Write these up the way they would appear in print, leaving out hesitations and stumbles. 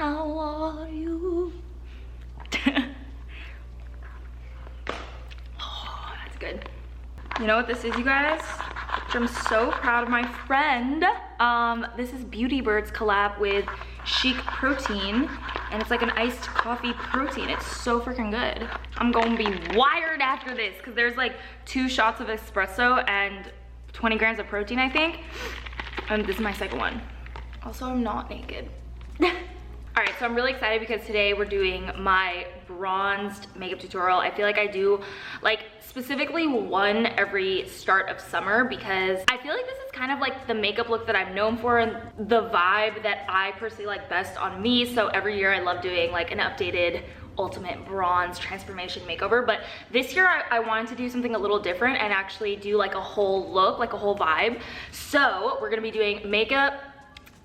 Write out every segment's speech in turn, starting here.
How are you? Oh, that's good. You know what this is, you guys? Which I'm so proud of my friend. This is Beauty Bird's collab with Chic Protein, and it's like an iced coffee protein. It's so freaking good. I'm gonna be wired after this because there's like 2 shots of espresso and 20 grams of protein, I think. And this is my second one. Also, I'm not naked. All right, so I'm really excited because today we're doing my bronzed makeup tutorial. I feel like I do like specifically one every start of summer because I feel like this is kind of like the makeup look that I'm known for and the vibe that I personally like best on me. So every year I love doing like an updated ultimate bronze transformation makeover, but this year I wanted to do something a little different and actually do like a whole look, like a whole vibe. So we're gonna be doing makeup,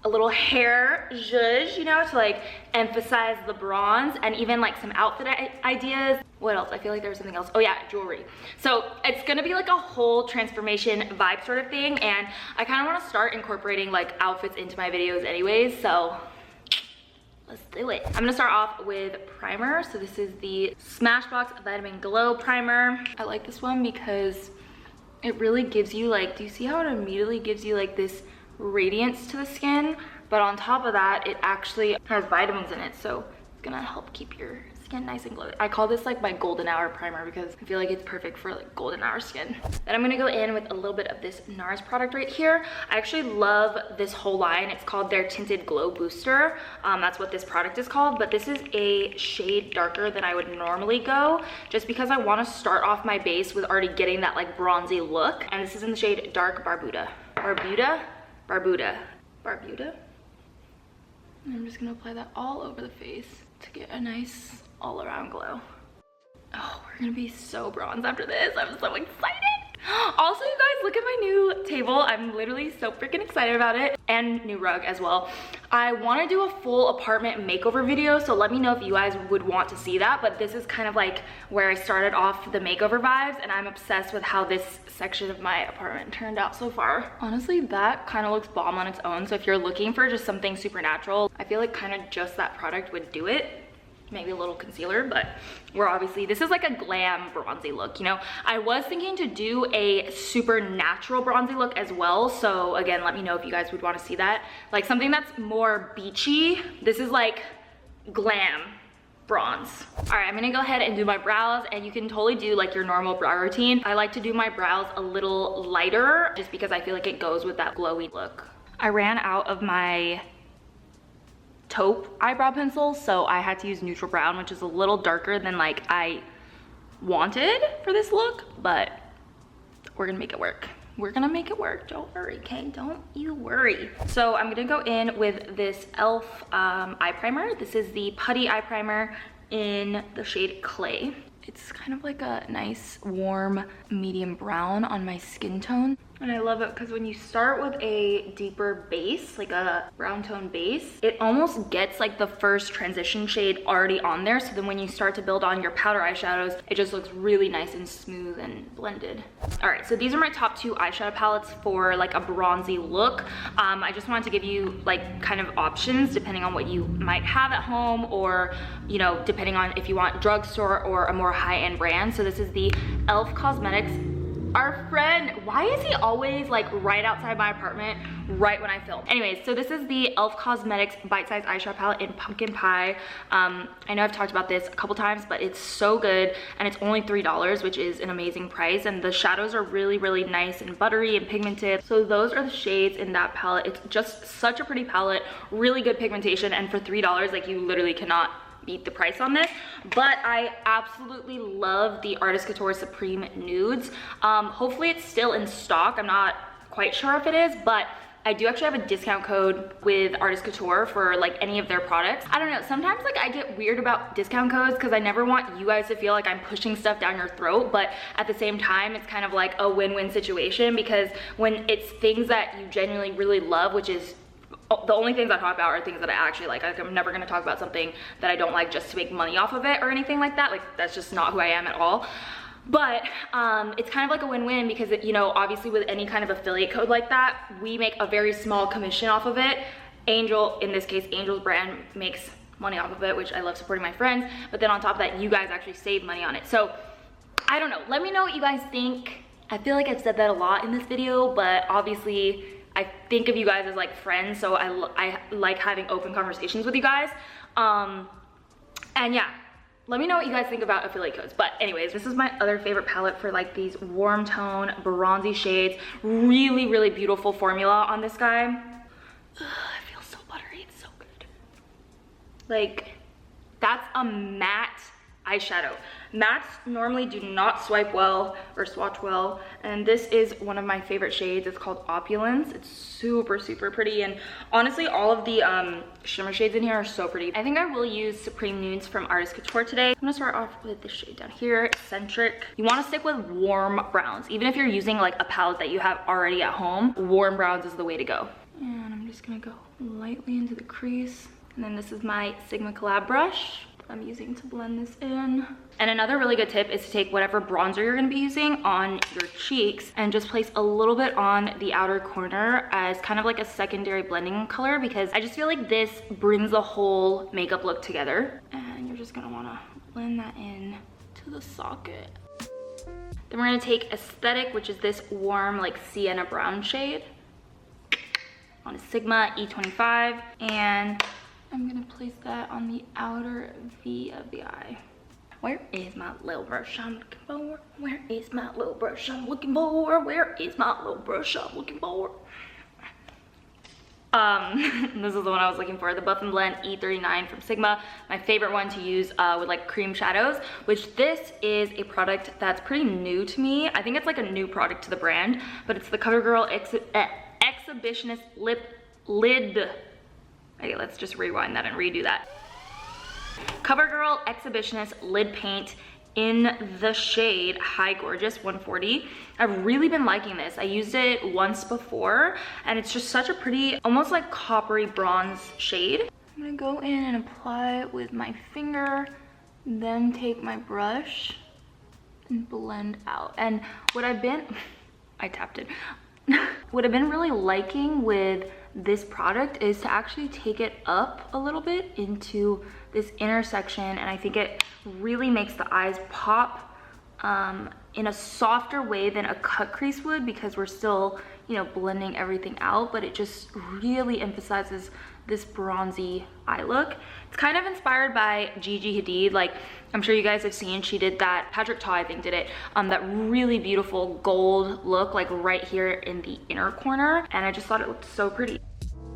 a little hair zhuzh, you know, to like emphasize the bronze, and even like some outfit ideas. What else? I feel like there was something else. Oh yeah, jewelry. So it's gonna be like a whole transformation vibe sort of thing, and I kind of want to start incorporating like outfits into my videos anyways, so let's do it. I'm gonna start off with primer. So this is the Smashbox Vitamin Glow Primer. I like this one because it really gives you like, do you see how it immediately gives you like this radiance to the skin, but on top of that it actually has vitamins in it, so it's gonna help keep your skin nice and glowy. I call this like my golden hour primer because I feel like it's perfect for like golden hour skin. Then I'm gonna go in with a little bit of this NARS product right here. I actually love this whole line. It's called their Tinted Glow Booster. That's what this product is called, but this is a shade darker than I would normally go just because I want to start off my base with already getting that like bronzy look, and this is in the shade Dark Barbuda. Barbuda. And I'm just gonna apply that all over the face to get a nice all-around glow. Oh, we're gonna be so bronze after this. I'm so excited. Also, you guys, look at my new table. I'm literally so freaking excited about it, and new rug as well. I want to do a full apartment makeover video, so let me know if you guys would want to see that, but this is kind of like where I started off the makeover vibes, and I'm obsessed with how this section of my apartment turned out so far. Honestly, that kind of looks bomb on its own, so if you're looking for just something super natural, I feel like kind of just that product would do it. Maybe a little concealer, but we're obviously, this is like a glam bronzy look, you know. I was thinking to do a super natural bronzy look as well, so again, let me know if you guys would want to see that, like something that's more beachy. This is like glam bronze. All right, I'm gonna go ahead and do my brows, and you can totally do like your normal brow routine. I like to do my brows a little lighter just because I feel like it goes with that glowy look. I ran out of my taupe eyebrow pencil, so I had to use neutral brown, which is a little darker than like I wanted for this look, but we're gonna make it work. We're gonna make it work, don't worry, okay? Don't you worry. So I'm gonna go in with this e.l.f. eye primer. This is the Putty Eye Primer in the shade Clay. It's kind of like a nice warm medium brown on my skin tone, and I love it because when you start with a deeper base, like a brown tone base, it almost gets like the first transition shade already on there, so then when you start to build on your powder eyeshadows, it just looks really nice and smooth and blended. All right, so these are my top 2 eyeshadow palettes for like a bronzy look. I just wanted to give you like kind of options depending on what you might have at home, or you know, depending on if you want drugstore or a more high-end brand. So this is the e.l.f. Cosmetics. Our friend, why is he always like right outside my apartment right when I film? Anyways, so this is the e.l.f. Cosmetics Bite Size Eyeshadow Palette in Pumpkin Pie. I know I've talked about this a couple times, but it's so good, and it's only $3, which is an amazing price, and the shadows are really, really nice and buttery and pigmented. So those are the shades in that palette. It's just such a pretty palette, really good pigmentation, and for $3, like you literally cannot beat the price on this. But I absolutely love the Artist Couture Supreme Nudes. Hopefully it's still in stock. I'm not quite sure if it is, but I do actually have a discount code with Artist Couture for like any of their products. I don't know, sometimes like I get weird about discount codes because I never want you guys to feel like I'm pushing stuff down your throat, but at the same time it's kind of like a win-win situation, because when it's things that you genuinely really love, which is the only things I talk about are things that I actually like. I'm never gonna talk about something that I don't like just to make money off of it or anything like that. Like that's just not who I am at all. But it's kind of like a win-win because, you know, obviously with any kind of affiliate code like that, we make a very small commission off of it. Angel, in this case, Angel's brand makes money off of it, which I love supporting my friends, but then on top of that, you guys actually save money on it. So I don't know, let me know what you guys think. I feel like I've said that a lot in this video, but obviously I think of you guys as like friends, so I like having open conversations with you guys. And yeah, let me know what you guys think about affiliate codes. But anyways, this is my other favorite palette for like these warm tone bronzy shades. Really, really beautiful formula on this guy. Ugh, it feels so buttery, it's so good. Like, that's a matte eyeshadow. Mattes normally do not swipe well or swatch well, and this is one of my favorite shades. It's called Opulence. It's super, super pretty, and honestly, all of the shimmer shades in here are so pretty. I think I will use Supreme Nudes from Artist Couture today. I'm gonna start off with this shade down here, Eccentric. You wanna stick with warm browns. Even if you're using like a palette that you have already at home, warm browns is the way to go. And I'm just gonna go lightly into the crease. And then this is my Sigma Collab brush I'm using to blend this in. And another really good tip is to take whatever bronzer you're gonna be using on your cheeks and just place a little bit on the outer corner as kind of like a secondary blending color, because I just feel like this brings the whole makeup look together. And you're just gonna wanna blend that in to the socket. Then we're gonna take Aesthetic, which is this warm like sienna brown shade, on a Sigma E25, and I'm gonna place that on the outer V of the eye. Where is my little brush I'm looking for? Where is my little brush I'm looking for? Where is my little brush I'm looking for? This is the one I was looking for, the Buff and Blend E39 from Sigma. My favorite one to use with like cream shadows, which this is a product that's pretty new to me. I think it's like a new product to the brand, but it's the CoverGirl Exhibitionist Lid. Okay, let's just rewind that and redo that. CoverGirl Exhibitionist Lid Paint in the shade High Gorgeous 140. I've really been liking this. I used it once before, and it's just such a pretty, almost like coppery bronze shade. I'm gonna go in and apply it with my finger, then take my brush and blend out. And what I've been, I tapped it. What I've been really liking with this product is to actually take it up a little bit into this intersection, and I think it really makes the eyes pop in a softer way than a cut crease would, because we're still, you know, blending everything out, but it just really emphasizes this bronzy eye look. It's kind of inspired by Gigi Hadid. Like, I'm sure you guys have seen, she did that, Patrick Ta I think did it, that really beautiful gold look like right here in the inner corner, and I just thought it looked so pretty.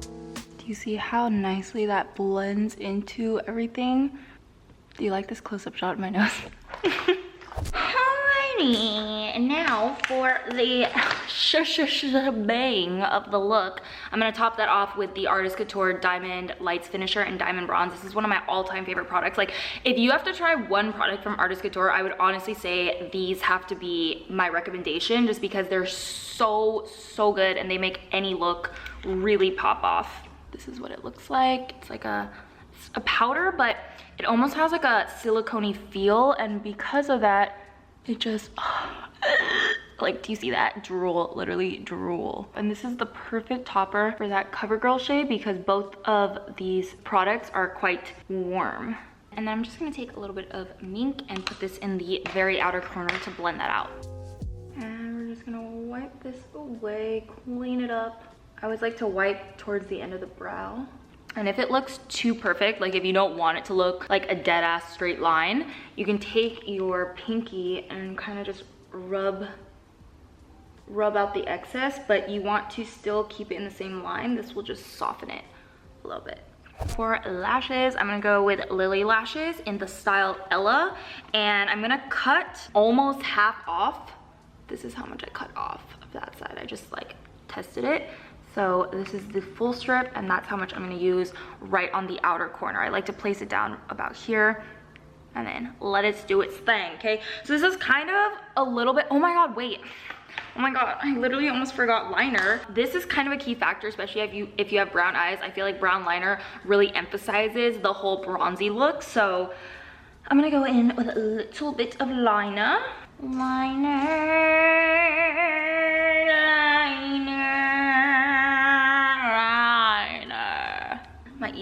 Do you see how nicely that blends into everything? Do you like this close-up shot of my nose? Alrighty, now for the bang of the look. I'm gonna top that off with the Artist Couture Diamond Lights Finisher and Diamond Bronze. This is one of my all-time favorite products. Like, if you have to try one product from Artist Couture, I would honestly say these have to be my recommendation, just because they're so good and they make any look really pop off. This is what it looks like. It's like a powder, but it almost has like a silicone-y feel, and because of that, it just, like, do you see that? Drool, literally drool. And this is the perfect topper for that CoverGirl shade, because both of these products are quite warm. And then I'm just gonna take a little bit of Mink and put this in the very outer corner to blend that out. And we're just gonna wipe this away, clean it up. I always like to wipe towards the end of the brow. And if it looks too perfect, like if you don't want it to look like a dead ass straight line, you can take your pinky and kind of just rub out the excess, but you want to still keep it in the same line. This will just soften it a little bit. For lashes, I'm gonna go with Lily Lashes in the style Ella, and I'm gonna cut almost half off. This is how much I cut off of that side. I just like tested it. So this is the full strip, and that's how much I'm gonna use right on the outer corner. I like to place it down about here and then let it do its thing, okay? So this is kind of a little bit, oh my God, wait. Oh my God, I literally almost forgot liner. This is kind of a key factor, especially if you have brown eyes. I feel like brown liner really emphasizes the whole bronzy look. So I'm gonna go in with a little bit of liner. My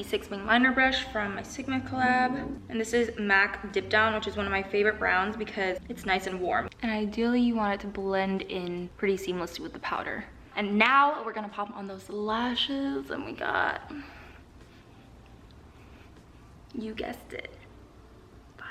6 wing liner brush from my Sigma collab. And this is MAC Dip Down, which is one of my favorite browns because it's nice and warm. And ideally you want it to blend in pretty seamlessly with the powder. And now we're gonna pop on those lashes, and we got, you guessed it, vibes.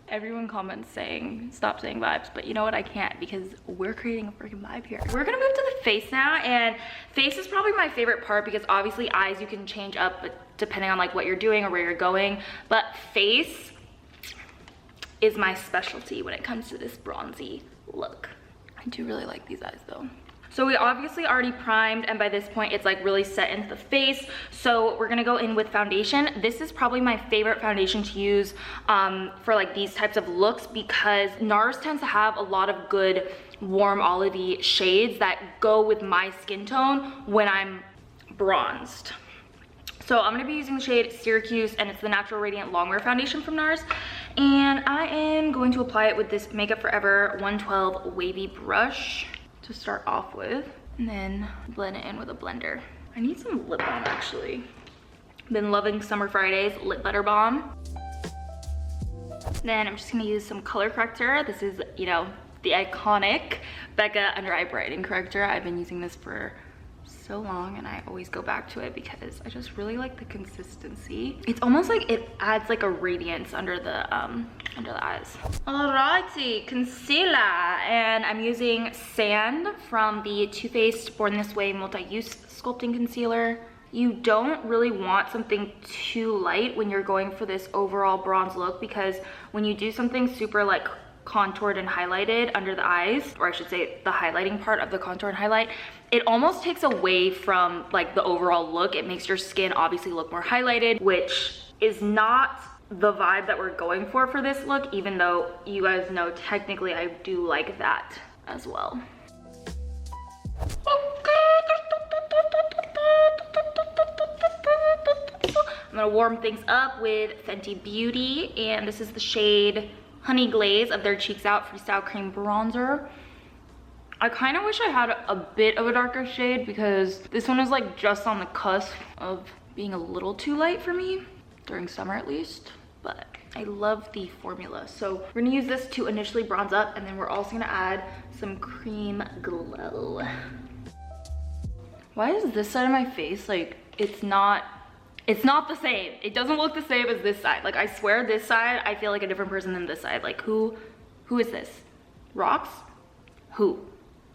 Everyone comments saying, stop saying vibes, but you know what, I can't because we're creating a freaking vibe here. We're gonna move to the face now, and face is probably my favorite part because obviously eyes you can change up but depending on like what you're doing or where you're going, but face is my specialty when it comes to this bronzy look. I do really like these eyes though. So we obviously already primed, and by this point it's like really set into the face. So we're gonna go in with foundation. This is probably my favorite foundation to use for like these types of looks because NARS tends to have a lot of good warm olivey shades that go with my skin tone when I'm bronzed. So I'm gonna be using the shade Syracuse, and it's the Natural Radiant Longwear Foundation from NARS. And I am going to apply it with this Makeup Forever 112 wavy brush to start off with, and then blend it in with a blender. I need some lip balm actually. Been loving Summer Fridays Lip Butter Balm. Then I'm just gonna use some color corrector. This is, you know, the iconic Becca Under Eye Brightening Corrector. I've been using this for so long and I always go back to it because I just really like the consistency. It's almost like it adds like a radiance under the eyes. Alrighty, concealer, and I'm using Sand from the Too Faced Born This Way Multi-Use Sculpting Concealer. You don't really want something too light when you're going for this overall bronze look because when you do something super like contoured and highlighted under the eyes, or I should say the highlighting part of the contour and highlight, it almost takes away from like the overall look. It makes your skin obviously look more highlighted, which is not the vibe that we're going for this look, even though you guys know technically I do like that as well. I'm gonna warm things up with Fenty Beauty, and this is the shade Honey Glaze of their Cheeks Out Freestyle Cream Bronzer. I kind of wish I had a bit of a darker shade because this one is like just on the cusp of being a little too light for me, during summer at least, but I love the formula. So we're gonna use this to initially bronze up, and then we're also gonna add some cream glow. Why is this side of my face like it's not the same? It doesn't look the same as this side. Like I swear this side I feel like a different person than this side. Like who is this? Rox? Who?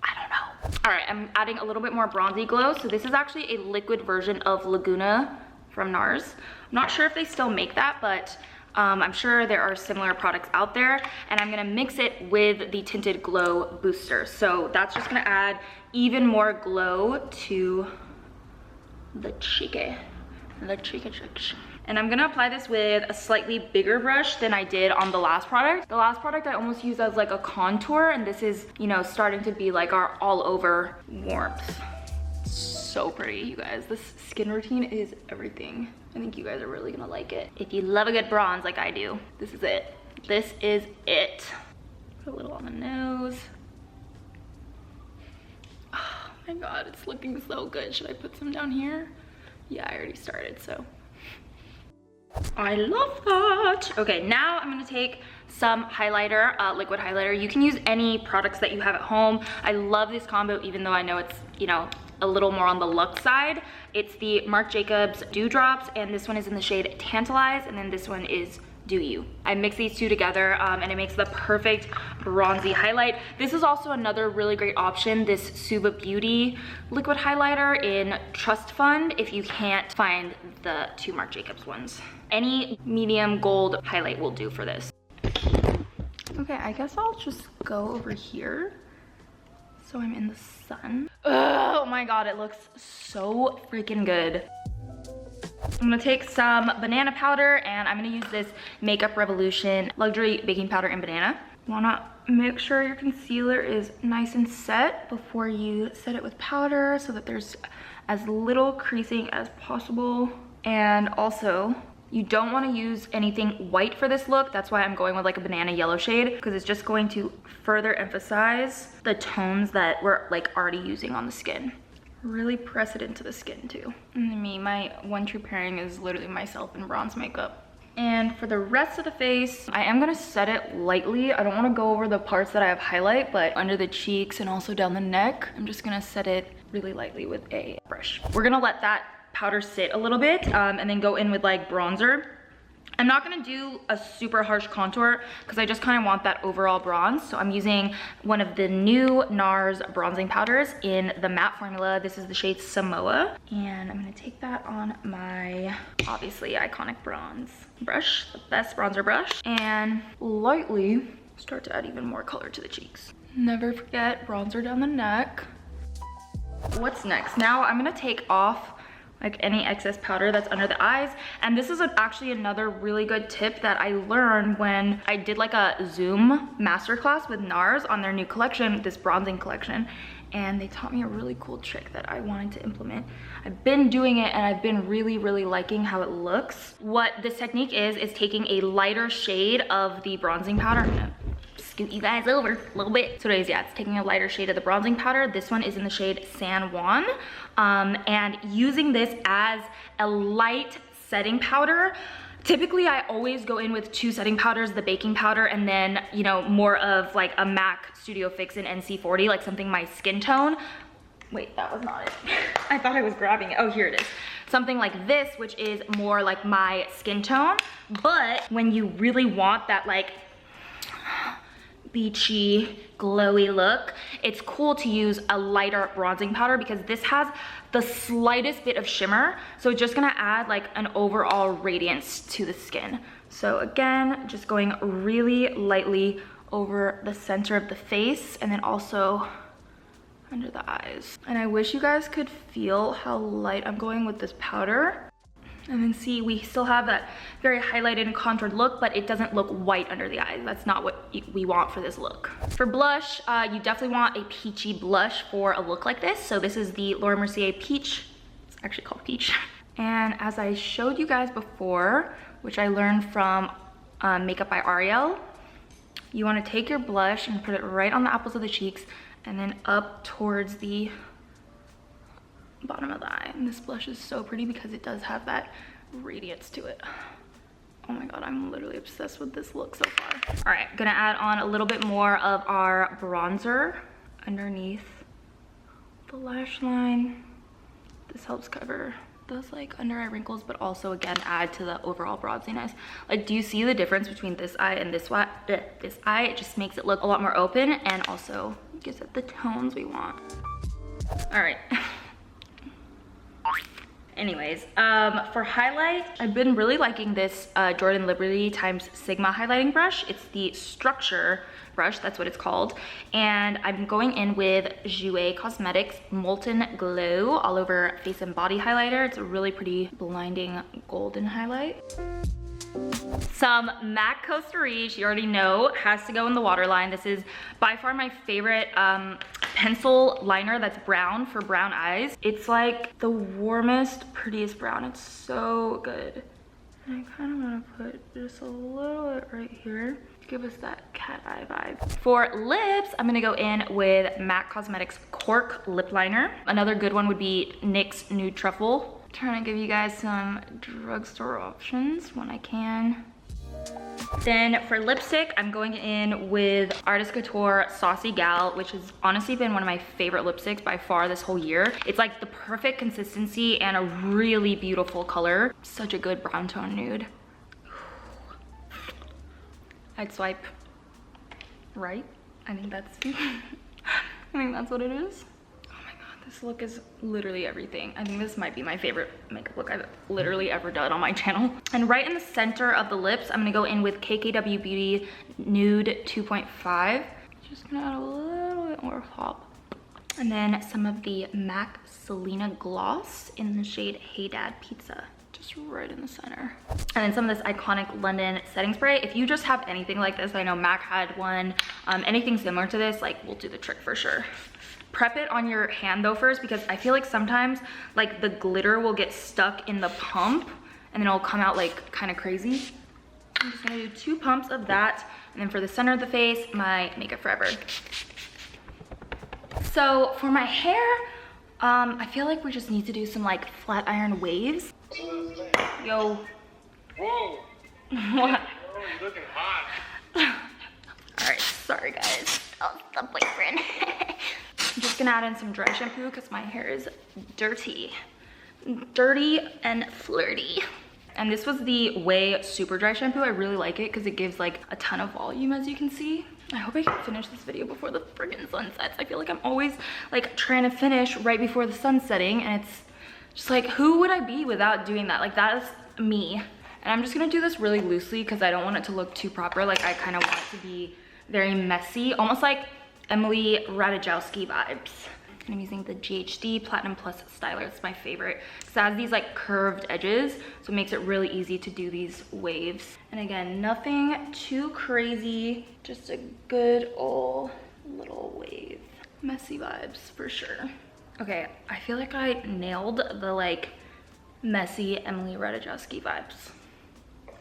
I don't know. All right, I'm adding a little bit more bronzy glow. So this is actually a liquid version of Laguna from NARS. I'm not sure if they still make that, but I'm sure there are similar products out there, and I'm gonna mix it with the Tinted Glow Booster. So that's just gonna add even more glow to the cheeky. And I'm gonna apply this with a slightly bigger brush than I did on the last product. The last product I almost used as like a contour, and this is, you know, starting to be like our all over warmth. So pretty, you guys. This skin routine is everything. I think you guys are really gonna like it. If you love a good bronze like I do, this is it. This is it. Put a little on the nose. Oh my God, it's looking so good. Should I put some down here? Yeah, I already started, so. I love that. Okay, now I'm gonna take some highlighter, liquid highlighter. You can use any products that you have at home. I love this combo, even though I know it's, you know, a little more on the luxe side. It's the Marc Jacobs Dewdrops, and this one is in the shade Tantalize, and then this one is Do You. I mix these two together and it makes the perfect bronzy highlight. This is also another really great option, this Suva Beauty liquid highlighter in Trust Fund, if you can't find the two Marc Jacobs ones. Any medium gold highlight will do for this. Okay, I guess I'll just go over here so I'm in the sun. Oh my God, it looks so freaking good. I'm gonna take some banana powder, and I'm gonna use this Makeup Revolution Luxury Baking Powder in Banana. You wanna make sure your concealer is nice and set before you set it with powder so that there's as little creasing as possible. And also, you don't wanna use anything white for this look. That's why I'm going with like a banana yellow shade, because it's just going to further emphasize the tones that we're like already using on the skin. Really press it into the skin too. And me, my one true pairing is literally myself in bronze makeup. And for the rest of the face, I am gonna set it lightly. I don't wanna go over the parts that I have highlight, but under the cheeks and also down the neck, I'm just gonna set it really lightly with a brush. We're gonna let that powder sit a little bit and then go in with like bronzer. I'm not gonna do a super harsh contour because I just kind of want that overall bronze. So I'm using one of the new NARS bronzing powders in the matte formula. This is the shade Samoa. And I'm gonna take that on my obviously iconic bronze brush, the best bronzer brush, and lightly start to add even more color to the cheeks. Never forget bronzer down the neck. What's next? Now I'm gonna take off like any excess powder that's under the eyes. And this is actually another really good tip that I learned when I did like a Zoom masterclass with NARS on their new collection, this bronzing collection. And they taught me a really cool trick that I wanted to implement. I've been doing it and I've been really liking how it looks. What this technique is taking a lighter shade of the bronzing powder. I'm gonna scoot you guys over a little bit. So it is, yeah, it's taking a lighter shade of the bronzing powder. This one is in the shade San Juan. And using this as a light setting powder. Typically, I always go in with 2 setting powders, the baking powder, and then, you know, more of like a MAC Studio Fix in NC40, like something my skin tone. Wait, that was not it. I thought I was grabbing it. Oh, here it is. Something like this, which is more like my skin tone. But when you really want that like beachy, glowy look, it's cool to use a lighter bronzing powder because this has the slightest bit of shimmer. So it's just gonna add like an overall radiance to the skin. So again, just going really lightly over the center of the face and then also under the eyes. And I wish you guys could feel how light I'm going with this powder. And then see, we still have that very highlighted and contoured look, but it doesn't look white under the eyes. That's not what we want for this look. For blush, you definitely want a peachy blush for a look like this. So this is the Laura Mercier Peach. It's actually called Peach. And as I showed you guys before, which I learned from Makeup by Ariel, you want to take your blush and put it right on the apples of the cheeks and then up towards the bottom of the eye. And this blush is so pretty because it does have that radiance to it. Oh my god, I'm literally obsessed with this look so far. All right, gonna add on a little bit more of our bronzer underneath the lash line. This helps cover those like under eye wrinkles, but also again add to the overall bronziness. Like, do you see the difference between this eye and this eye? This eye, it just makes it look a lot more open and also gives it the tones we want. All right. Anyways, for highlight, I've been really liking this Jordan Liberty times Sigma highlighting brush. It's the Structure brush, that's what it's called. And I'm going in with Jouer Cosmetics Molten Glow all over face and body highlighter. It's a really pretty blinding golden highlight. Some MAC Costa Riche, you already know, has to go in the waterline. This is by far my favorite pencil liner that's brown for brown eyes. It's like the warmest, prettiest brown. It's so good. And I kind of want to put just a little bit right here to give us that cat eye vibe. For lips, I'm going to go in with MAC Cosmetics Cork Lip Liner. Another good one would be NYX Nude Truffle. Trying to give you guys some drugstore options when I can. Then for lipstick, I'm going in with Artist Couture Saucy Gal, which has honestly been one of my favorite lipsticks by far this whole year. It's like the perfect consistency and a really beautiful color. Such a good brown tone nude. I'd swipe right. I think that's what it is. This look is literally everything. I think this might be my favorite makeup look I've literally ever done on my channel. And right in the center of the lips, I'm gonna go in with KKW Beauty Nude 2.5. Just gonna add a little bit more pop. And then some of the MAC Selena Gloss in the shade Hey Dad Pizza. Just right in the center. And then some of this iconic London setting spray. If you just have anything like this, I know MAC had one, anything similar to this, like, will do the trick for sure. Prep it on your hand though first, because I feel like sometimes like the glitter will get stuck in the pump and then it'll come out like kind of crazy. I'm just gonna do 2 pumps of that. And then for the center of the face, my Makeup Forever. So for my hair, I feel like we just need to do some like flat iron waves. Yo. Whoa. What? You're looking hot. Alright, sorry guys. Oh, the boyfriend. I'm just gonna add in some dry shampoo because my hair is dirty. Dirty and flirty. And this was the Way Super Dry Shampoo. I really like it because it gives like a ton of volume, as you can see. I hope I can finish this video before the friggin' sun sets. I feel like I'm always like trying to finish right before the sun's setting, and it's just like, who would I be without doing that? Like, that is me. And I'm just gonna do this really loosely because I don't want it to look too proper. Like, I kind of want it to be very messy, almost like Emily Ratajkowski vibes. I'm using the GHD Platinum Plus Styler. It's my favorite because it has these like curved edges, so it makes it really easy to do these waves. And again, nothing too crazy, just a good old little wave. Messy vibes for sure. Okay, I feel like I nailed the like messy Emily Ratajkowski vibes.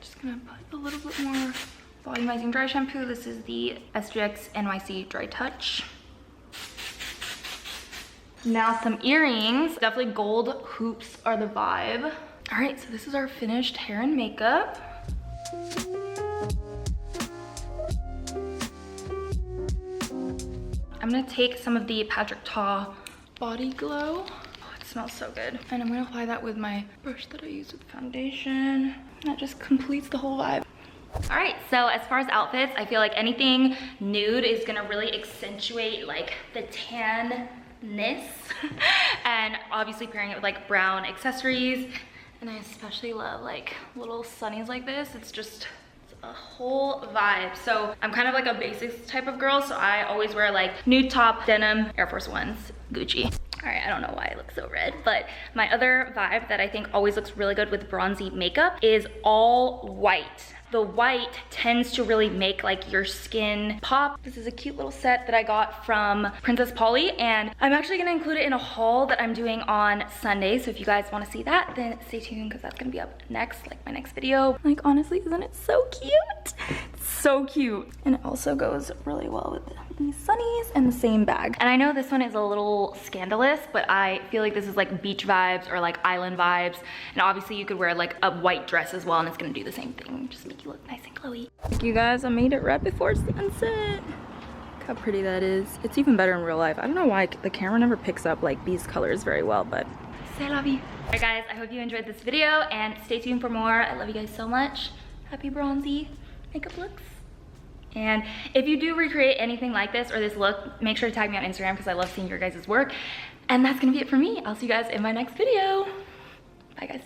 Just gonna put a little bit more volumizing dry shampoo. This is the SGX NYC Dry Touch. Now some earrings. Definitely gold hoops are the vibe. All right, so this is our finished hair and makeup. I'm gonna take some of the Patrick Ta Body Glow. Oh, it smells so good. And I'm gonna apply that with my brush that I use with foundation. That just completes the whole vibe. All right, so as far as outfits, I feel like anything nude is gonna really accentuate like the tan-ness. And obviously pairing it with like brown accessories. And I especially love like little sunnies like this. It's just a whole vibe. So I'm kind of like a basics type of girl, so I always wear like nude top, denim, Air Force Ones, Gucci. All right, I don't know why I look so red, but my other vibe that I think always looks really good with bronzy makeup is all white. The white tends to really make like your skin pop. This is a cute little set that I got from Princess Polly, and I'm actually gonna include it in a haul that I'm doing on Sunday. So if you guys wanna see that, then stay tuned because that's gonna be up next, like my next video. Like honestly, isn't it so cute? It's so cute. And it also goes really well with these sunnies and the same bag. And I know this one is a little scandalous, but I feel like this is like beach vibes or like island vibes. And obviously you could wear like a white dress as well and it's gonna do the same thing. Just make you look nice and glowy. Thank you guys, I made it right before sunset. Look how pretty that is. It's even better in real life. I don't know why the camera never picks up like these colors very well, but c'est la vie. Alright guys, I hope you enjoyed this video and stay tuned for more. I love you guys so much. Happy bronzy makeup looks. And if you do recreate anything like this or this look, make sure to tag me on Instagram because I love seeing your guys' work. And that's gonna be it for me. I'll see you guys in my next video. Bye guys.